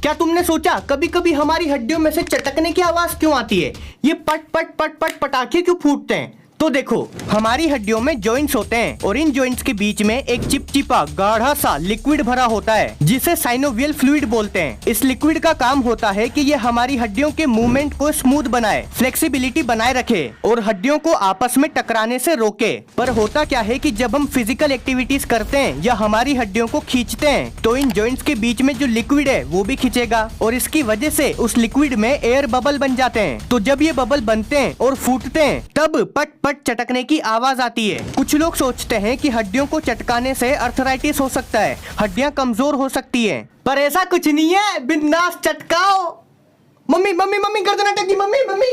क्या तुमने सोचा कभी कभी हमारी हड्डियों में से चटकने की आवाज क्यों आती है? ये पट पट पट पट पटाखे क्यों फूटते हैं? तो देखो, हमारी हड्डियों में जॉइंट्स होते हैं और इन जॉइंट्स के बीच में एक चिपचिपा गाढ़ा सा लिक्विड भरा होता है जिसे साइनोवियल फ्लूइड बोलते हैं। इस लिक्विड का काम होता है कि ये हमारी हड्डियों के मूवमेंट को स्मूथ बनाए, फ्लेक्सिबिलिटी बनाए रखे और हड्डियों को आपस में टकराने से रोके। पर होता क्या है कि जब हम फिजिकल एक्टिविटीज करते हैं या हमारी हड्डियों को खींचते हैं तो इन जॉइंट्स के बीच में जो लिक्विड है वो भी खींचेगा और इसकी वजह से उस लिक्विड में एयर बबल बन जाते हैं। तो जब ये बबल बनते हैं और फूटते हैं तब पट पट चटकने की आवाज आती है। कुछ लोग सोचते हैं कि हड्डियों को चटकाने से अर्थराइटिस हो सकता है, हड्डियां कमजोर हो सकती हैं, पर ऐसा कुछ नहीं है। बिंदास चटकाओ। मम्मी मम्मी मम्मी गर्दन अटकी, मम्मी मम्मी।